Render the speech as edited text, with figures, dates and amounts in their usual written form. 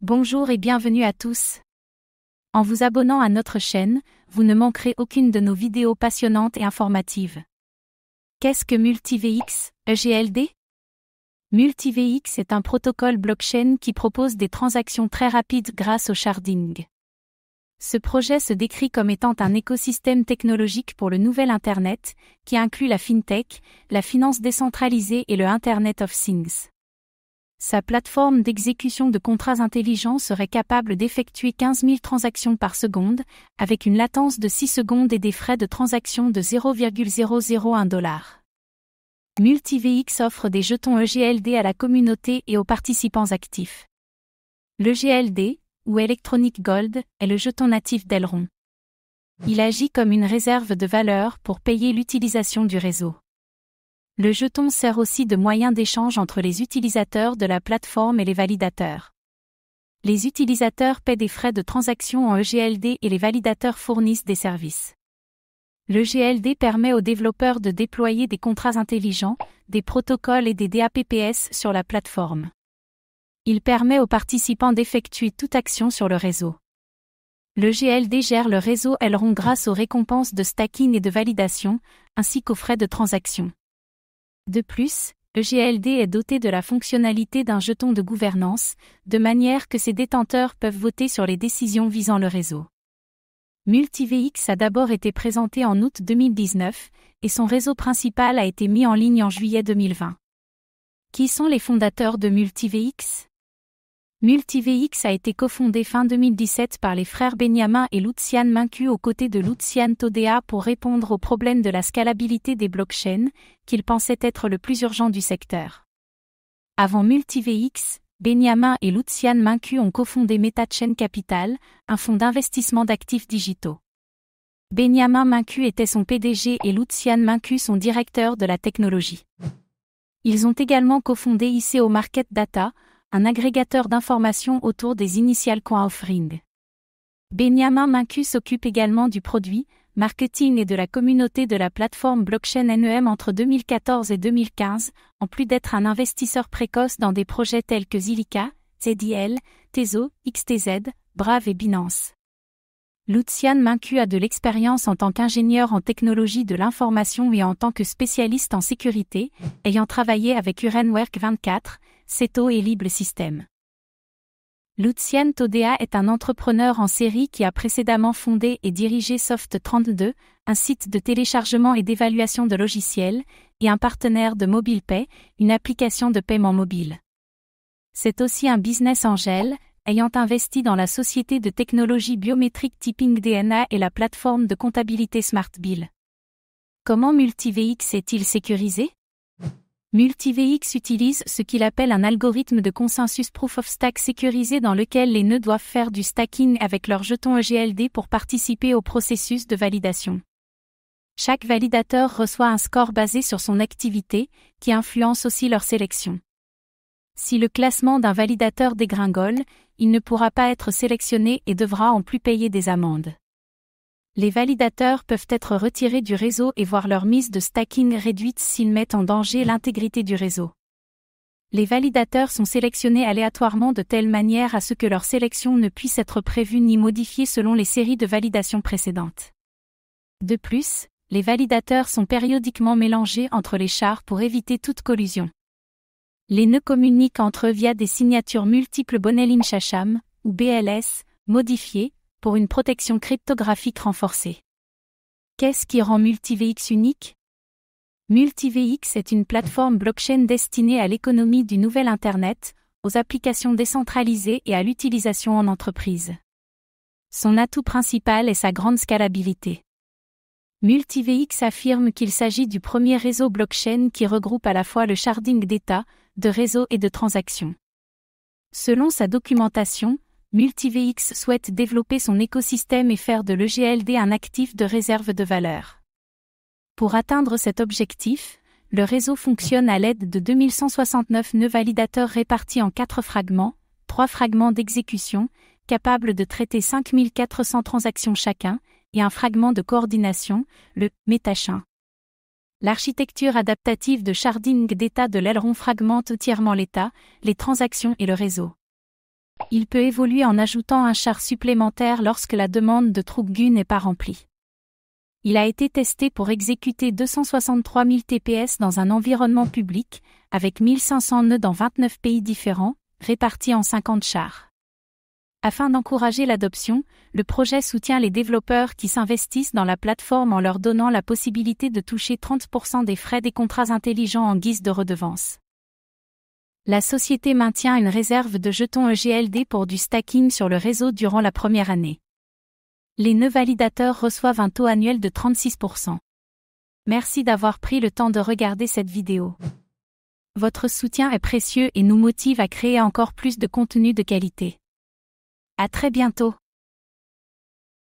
Bonjour et bienvenue à tous. En vous abonnant à notre chaîne, vous ne manquerez aucune de nos vidéos passionnantes et informatives. Qu'est-ce que MultiVX, EGLD? MultiVX est un protocole blockchain qui propose des transactions très rapides grâce au sharding. Ce projet se décrit comme étant un écosystème technologique pour le nouvel Internet, qui inclut la FinTech, la finance décentralisée et le Internet of Things. Sa plateforme d'exécution de contrats intelligents serait capable d'effectuer 15 000 transactions par seconde, avec une latence de 6 secondes et des frais de transaction de 0,001 $. MultiVX offre des jetons EGLD à la communauté et aux participants actifs. L'EGLD, ou Electronic Gold, est le jeton natif d'Elrond. Il agit comme une réserve de valeur pour payer l'utilisation du réseau. Le jeton sert aussi de moyen d'échange entre les utilisateurs de la plateforme et les validateurs. Les utilisateurs paient des frais de transaction en EGLD et les validateurs fournissent des services. L'EGLD permet aux développeurs de déployer des contrats intelligents, des protocoles et des DApps sur la plateforme. Il permet aux participants d'effectuer toute action sur le réseau. L'EGLD gère le réseau Elrond grâce aux récompenses de stacking et de validation, ainsi qu'aux frais de transaction. De plus, EGLD est doté de la fonctionnalité d'un jeton de gouvernance, de manière que ses détenteurs peuvent voter sur les décisions visant le réseau. MultiVX a d'abord été présenté en août 2019, et son réseau principal a été mis en ligne en juillet 2020. Qui sont les fondateurs de MultiVX? MultiVX a été cofondé fin 2017 par les frères Benyamin et Lucian Mincu aux côtés de Lucian Todea pour répondre aux problèmes de la scalabilité des blockchains, qu'ils pensaient être le plus urgent du secteur. Avant MultiVX, Benyamin et Lucian Mincu ont cofondé MetaChain Capital, un fonds d'investissement d'actifs digitaux. Benyamin Mincu était son PDG et Lucian Mincu son directeur de la technologie. Ils ont également cofondé ICO Market Data, un agrégateur d'informations autour des initial coin offering. Benyamin Mincu s'occupe également du produit, marketing et de la communauté de la plateforme blockchain NEM entre 2014 et 2015, en plus d'être un investisseur précoce dans des projets tels que Zilliqa, ZIL, Tezo, XTZ, Brave et Binance. Lucian Mincu a de l'expérience en tant qu'ingénieur en technologie de l'information et en tant que spécialiste en sécurité, ayant travaillé avec Urenwerk24, Seto et Libre System. Lucian Todea est un entrepreneur en série qui a précédemment fondé et dirigé Soft32, un site de téléchargement et d'évaluation de logiciels, et un partenaire de MobilePay, une application de paiement mobile. C'est aussi un business angel, ayant investi dans la société de technologie biométrique Typing DNA et la plateforme de comptabilité SmartBill. Comment MultiVX est-il sécurisé? MultiVX utilise ce qu'il appelle un algorithme de consensus Proof of Stake sécurisé dans lequel les nœuds doivent faire du stacking avec leur jeton EGLD pour participer au processus de validation. Chaque validateur reçoit un score basé sur son activité, qui influence aussi leur sélection. Si le classement d'un validateur dégringole, il ne pourra pas être sélectionné et devra en plus payer des amendes. Les validateurs peuvent être retirés du réseau et voir leur mise de stacking réduite s'ils mettent en danger l'intégrité du réseau. Les validateurs sont sélectionnés aléatoirement de telle manière à ce que leur sélection ne puisse être prévue ni modifiée selon les séries de validation précédentes. De plus, les validateurs sont périodiquement mélangés entre les chars pour éviter toute collusion. Les nœuds communiquent entre eux via des signatures multiples Bonelin-Chacham, ou BLS, modifiées, pour une protection cryptographique renforcée. Qu'est-ce qui rend MultiVX unique? MultiVX est une plateforme blockchain destinée à l'économie du nouvel Internet, aux applications décentralisées et à l'utilisation en entreprise. Son atout principal est sa grande scalabilité. MultiVX affirme qu'il s'agit du premier réseau blockchain qui regroupe à la fois le sharding d'état, de réseau et de transactions. Selon sa documentation, MultiVX souhaite développer son écosystème et faire de l'EGLD un actif de réserve de valeur. Pour atteindre cet objectif, le réseau fonctionne à l'aide de 2169 nœuds validateurs répartis en 4 fragments, 3 fragments d'exécution, capables de traiter 5400 transactions chacun, et un fragment de coordination, le MetaChain. L'architecture adaptative de sharding d'état de l'Elrond fragmente entièrement l'état, les transactions et le réseau. Il peut évoluer en ajoutant un char supplémentaire lorsque la demande de TrueGUI n'est pas remplie. Il a été testé pour exécuter 263 000 TPS dans un environnement public, avec 1500 nœuds dans 29 pays différents, répartis en 50 chars. Afin d'encourager l'adoption, le projet soutient les développeurs qui s'investissent dans la plateforme en leur donnant la possibilité de toucher 30% des frais des contrats intelligents en guise de redevance. La société maintient une réserve de jetons EGLD pour du stacking sur le réseau durant la première année. Les nœuds validateurs reçoivent un taux annuel de 36%. Merci d'avoir pris le temps de regarder cette vidéo. Votre soutien est précieux et nous motive à créer encore plus de contenu de qualité. À très bientôt.